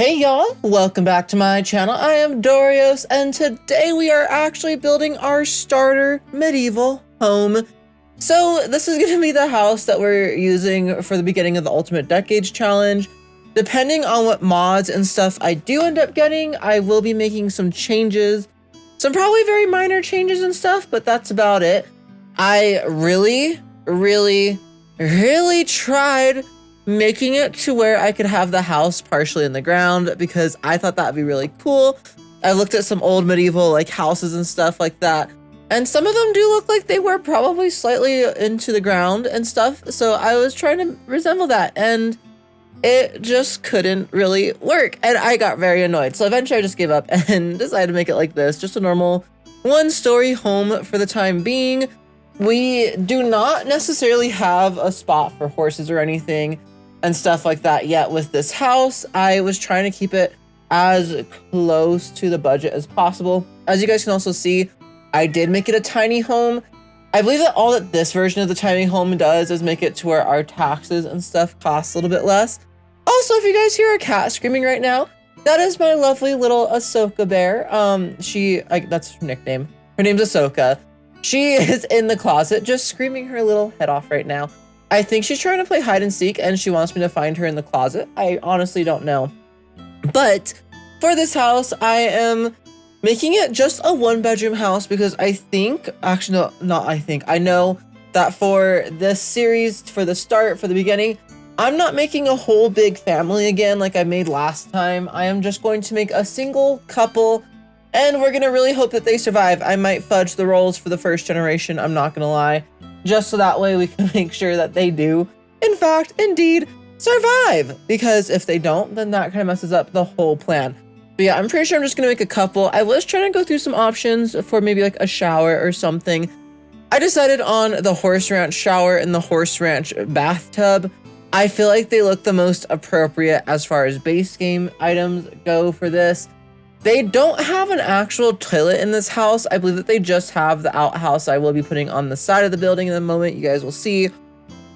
Hey y'all, welcome back to my channel. I am Dorios, and today we are actually building our starter medieval home. So this is going to be the house that we're using for the beginning of the Ultimate Decades Challenge. Depending on what mods and stuff I do end up getting, I will be making some changes. Some probably very minor changes and stuff, but that's about it. I really tried making it to where I could have the house partially in the ground because I thought that'd be really cool. I looked at some old medieval houses and stuff like that, and some of them do look like they were probably slightly into the ground and stuff. So I was trying to resemble that, and it just couldn't really work, and I got very annoyed. So eventually I just gave up and decided to make it like this, just a normal one-story home for the time being. We do not necessarily have a spot for horses or anything and stuff like that yet with this house. I was trying to keep it as close to the budget as possible. As you guys can also see, I did make it a tiny home. I believe that all that this version of the tiny home does is make it to where our taxes and stuff cost a little bit less. Also, if you guys hear a cat screaming right now, that is my lovely little Ahsoka bear. That's her nickname. Her name's Ahsoka. She is in the closet just screaming her little head off right now. I think she's trying to play hide and seek and she wants me to find her in the closet. I honestly don't know. But for this house, I am making it just a one-bedroom house because I know that for this series, for the beginning, I'm not making a whole big family again like I made last time. I am just going to make a single couple, and we're gonna really hope that they survive. I might fudge the roles for the first generation, I'm not gonna lie, just so that way we can make sure that they do, in fact, indeed, survive. Because if they don't, then that kind of messes up the whole plan. But yeah, I'm pretty sure I'm just gonna make a couple. I was trying to go through some options for maybe like a shower or something. I decided on the horse ranch shower and the horse ranch bathtub. I feel like they look the most appropriate as far as base game items go for this. They don't have an actual toilet in this house. I believe that they just have the outhouse I will be putting on the side of the building in a moment. You guys will see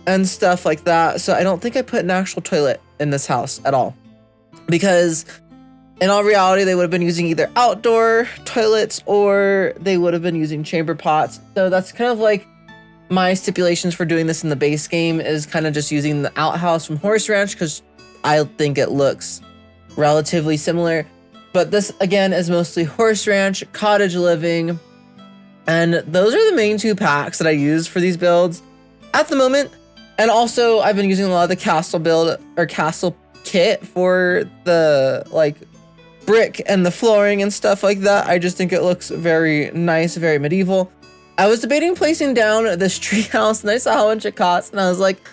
and stuff like that. So I don't think I put an actual toilet in this house at all, because in all reality, they would have been using either outdoor toilets or they would have been using chamber pots. So that's kind of like my stipulations for doing this in the base game, is kind of just using the outhouse from Horse Ranch because I think it looks relatively similar. But this, again, is mostly Horse Ranch, Cottage Living, and those are the main two packs that I use for these builds at the moment. And also, I've been using a lot of the castle build or castle kit for the brick and the flooring and stuff like that. I just think it looks very nice, very medieval. I was debating placing down this treehouse, and I saw how much it costs, and I was like,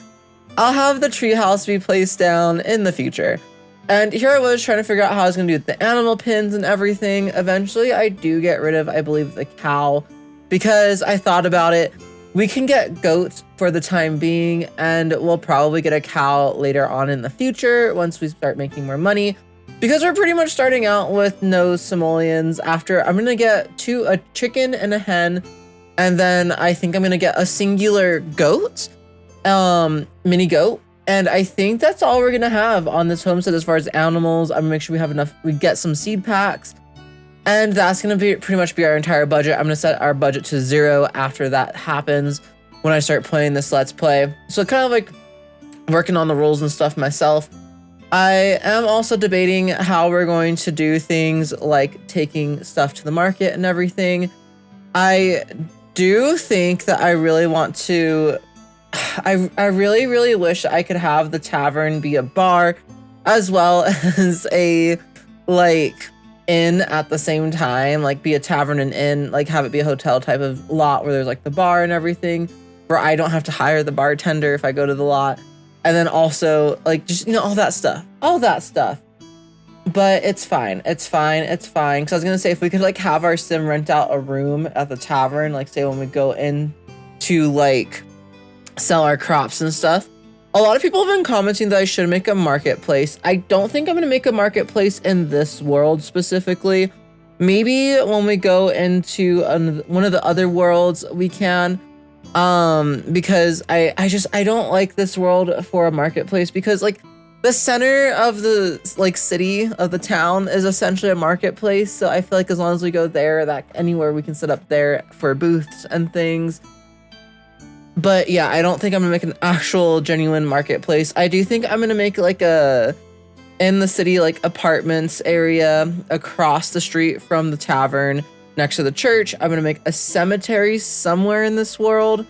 I'll have the treehouse be placed down in the future. And here I was trying to figure out how I was going to do the animal pins and everything. Eventually, I do get rid of, I believe, the cow, because I thought about it. We can get goats for the time being, and we'll probably get a cow later on in the future once we start making more money, because we're pretty much starting out with no simoleons. After, I'm going to get a chicken and a hen, and then I think I'm going to get a singular goat, mini goat. And I think that's all we're gonna have on this homestead as far as animals. I'm gonna make sure we have enough, we get some seed packs, and that's gonna be pretty much be our entire budget. I'm gonna set our budget to 0 after that happens, when I start playing this Let's Play. So kind of like working on the rules and stuff myself. I am also debating how we're going to do things like taking stuff to the market and everything. I do think that I really want to, I really wish I could have the tavern be a bar as well as a inn at the same time, be a tavern and inn, have it be a hotel type of lot where there's the bar and everything, where I don't have to hire the bartender if I go to the lot. And then also just, all that stuff. But it's fine. Cause I was gonna say, if we could have our sim rent out a room at the tavern, say when we go in to sell our crops and stuff. A lot of people have been commenting that I should make a marketplace. I don't think I'm going to make a marketplace in this world specifically. Maybe when we go into one of the other worlds we can, because I don't like this world for a marketplace, because the center of the like city of the town is essentially a marketplace. So I feel like as long as we go there, that anywhere we can set up there for booths and things. But yeah, I don't think I'm gonna make an actual genuine marketplace. I do think I'm gonna make like a in the city like apartments area across the street from the tavern next to the church. I'm gonna make a cemetery somewhere in this world.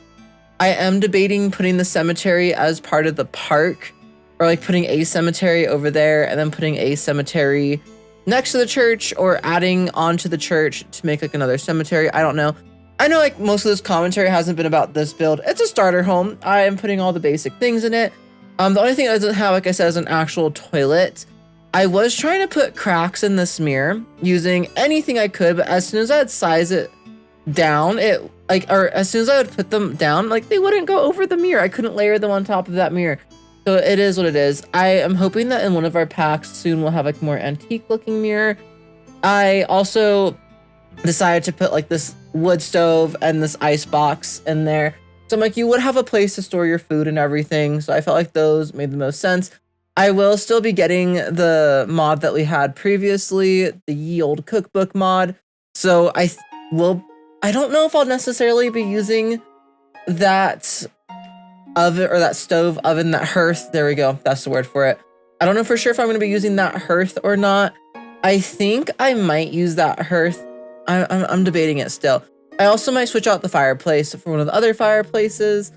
I am debating putting the cemetery as part of the park, or like putting a cemetery over there and then putting a cemetery next to the church, or adding onto the church to make like another cemetery. I don't know. I know like most of this commentary hasn't been about this build. It's a starter home. I am putting all the basic things in it. The only thing it doesn't have, like I said, is an actual toilet. I was trying to put cracks in this mirror using anything I could, but as soon as I'd size it down, as soon as I would put them down, like they wouldn't go over the mirror. I couldn't layer them on top of that mirror. So it is what it is. I am hoping that in one of our packs soon we'll have like more antique looking mirror. I also decided to put like this wood stove and this ice box in there. So I'm like, you would have a place to store your food and everything. So I felt like those made the most sense. I will still be getting the mod that we had previously, the Ye Old Cookbook mod. So I don't know if I'll necessarily be using that oven or that stove oven, that hearth. There we go. That's the word for it. I don't know for sure if I'm going to be using that hearth or not. I think I might use that hearth. I'm debating it still. I also might switch out the fireplace for one of the other fireplaces,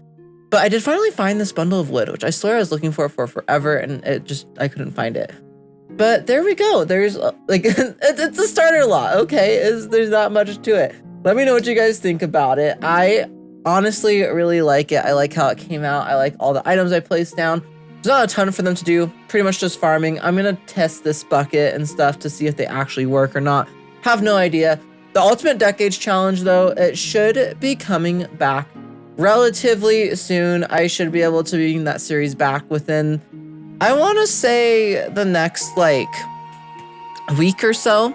but I did finally find this bundle of wood, which I swear I was looking for forever, and I couldn't find it. But there we go. There's like, it's a starter lot. Okay, there's not much to it. Let me know what you guys think about it. I honestly really like it. I like how it came out. I like all the items I placed down. There's not a ton for them to do, pretty much just farming. I'm gonna test this bucket and stuff to see if they actually work or not. Have no idea. The Ultimate Decades Challenge, though, it should be coming back relatively soon. I should be able to bring that series back within, I want to say, the next, like, week or so.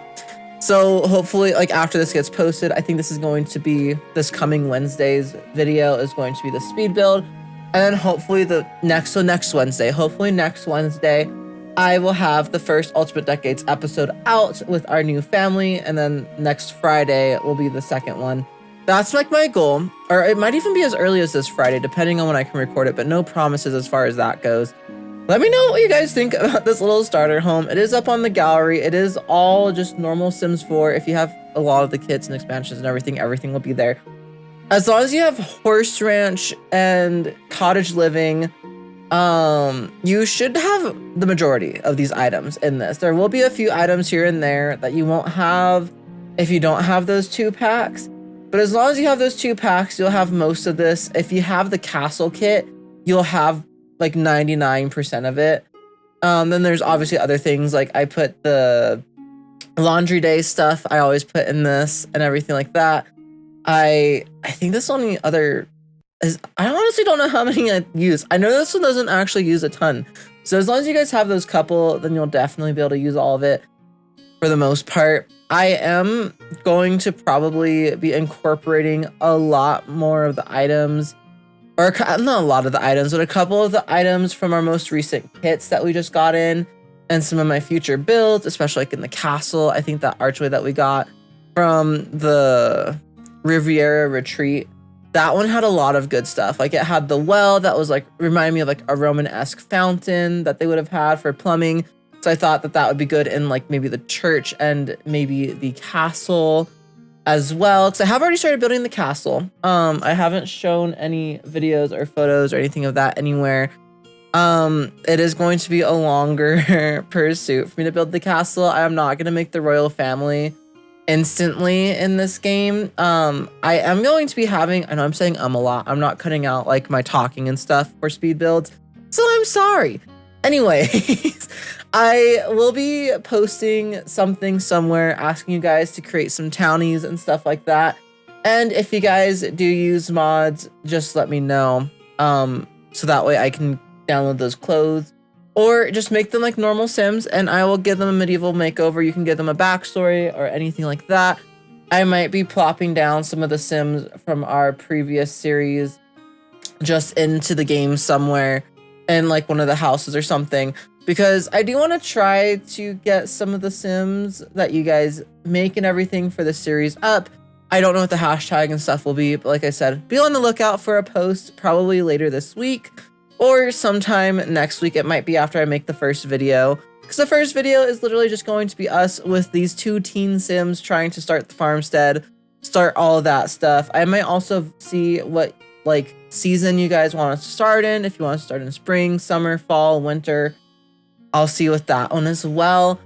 So hopefully, like, after this gets posted, I think this is going to be, this coming Wednesday's video is going to be the speed build. And then hopefully next Wednesday, I will have the first Ultimate Decades episode out with our new family, and then next Friday will be the second one. That's like my goal, or it might even be as early as this Friday, depending on when I can record it, but no promises as far as that goes. Let me know what you guys think about this little starter home. It is up on the gallery. It is all just normal Sims 4. If you have a lot of the kits and expansions and everything will be there. As long as you have horse ranch and cottage living, you should have the majority of these items in this. There will be a few items here and there that you won't have if you don't have those 2 packs. But as long as you have those 2 packs, you'll have most of this. If you have the castle kit, you'll have like 99% of it. Then there's obviously other things, like I put the laundry day stuff I always put in this and everything like that. I think this only other is, I honestly don't know how many I use. I know this one doesn't actually use a ton. So as long as you guys have those couple, then you'll definitely be able to use all of it for the most part. I am going to probably be incorporating a lot more of the items, or not a lot of the items, but a couple of the items from our most recent kits that we just got in, and some of my future builds, especially like in the castle. I think that archway that we got from the Riviera Retreat, that one had a lot of good stuff. Like it had the well that was like, reminded me of like a Roman-esque fountain that they would have had for plumbing. So I thought that would be good in like maybe the church and maybe the castle as well. Because I have already started building the castle. I haven't shown any videos or photos or anything of that anywhere. It is going to be a longer pursuit for me to build the castle. I am not going to make the royal family instantly in this game. I am going to be having, I know I'm saying a lot. I'm not cutting out like my talking and stuff for speed builds. So I'm sorry. Anyways, I will be posting something somewhere asking you guys to create some townies and stuff like that. And if you guys do use mods, just let me know. So that way I can download those clothes, or just make them like normal Sims and I will give them a medieval makeover. You can give them a backstory or anything like that. I might be plopping down some of the Sims from our previous series just into the game somewhere in like one of the houses or something. because I do want to try to get some of the Sims that you guys make and everything for the series up. I don't know what the hashtag and stuff will be, but like I said, be on the lookout for a post probably later this week or sometime next week. It might be after I make the first video, because the first video is literally just going to be us with these 2 teen Sims trying to start the farmstead, start all of that stuff. I might also see what like season you guys want us to start in. If you want to start in spring, summer, fall, winter, I'll see with that one as well.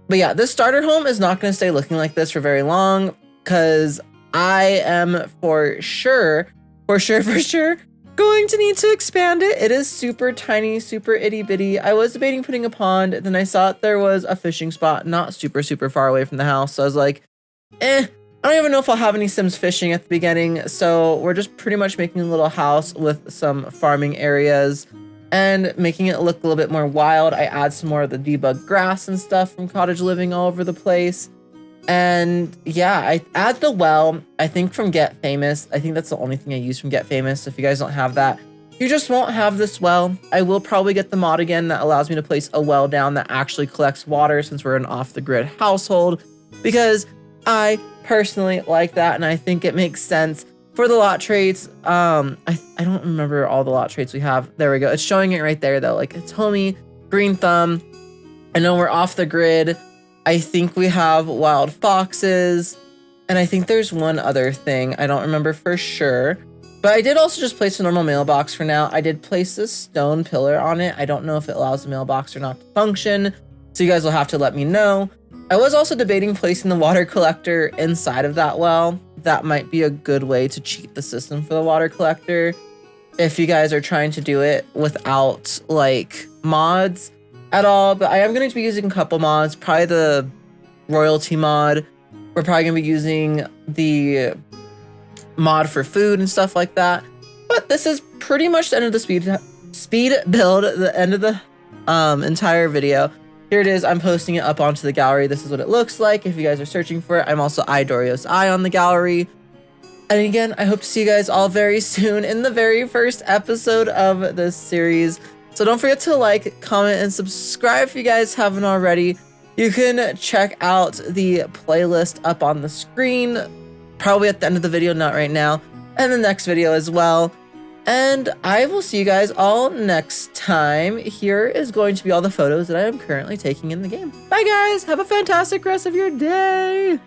But yeah, this starter home is not going to stay looking like this for very long, because I am for sure going to need to expand it. It is super tiny, super itty bitty. I was debating putting a pond, then I saw there was a fishing spot not super far away from the house. So I was like, I don't even know if I'll have any Sims fishing at the beginning. So we're just pretty much making a little house with some farming areas and making it look a little bit more wild. I add some more of the debug grass and stuff from cottage living all over the place. And yeah, I add the well, I think from Get Famous. I think that's the only thing I use from Get Famous. If you guys don't have that, you just won't have this well. I will probably get the mod again that allows me to place a well down that actually collects water, since we're an off-the-grid household, because I personally like that, and I think it makes sense for the lot traits. I don't remember all the lot traits we have. There we go. It's showing it right there though. Like, it's homey, green thumb. I know we're off the grid. I think we have wild foxes, and I think there's one other thing. I don't remember for sure, but I did also just place a normal mailbox for now. I did place this stone pillar on it. I don't know if it allows the mailbox or not to function, so you guys will have to let me know. I was also debating placing the water collector inside of that well. That might be a good way to cheat the system for the water collector if you guys are trying to do it without like mods at all. But I am going to be using a couple mods, probably the royalty mod. We're probably going to be using the mod for food and stuff like that. But this is pretty much the end of the speed build, the end of the entire video. Here it is. I'm posting it up onto the gallery. This is what it looks like if you guys are searching for it. I'm also IDoriosI on the gallery. And again, I hope to see you guys all very soon in the very first episode of this series. So don't forget to like, comment, and subscribe if you guys haven't already. You can check out the playlist up on the screen, probably at the end of the video, not right now, and the next video as well. And I will see you guys all next time. Here is going to be all the photos that I am currently taking in the game. Bye guys, have a fantastic rest of your day.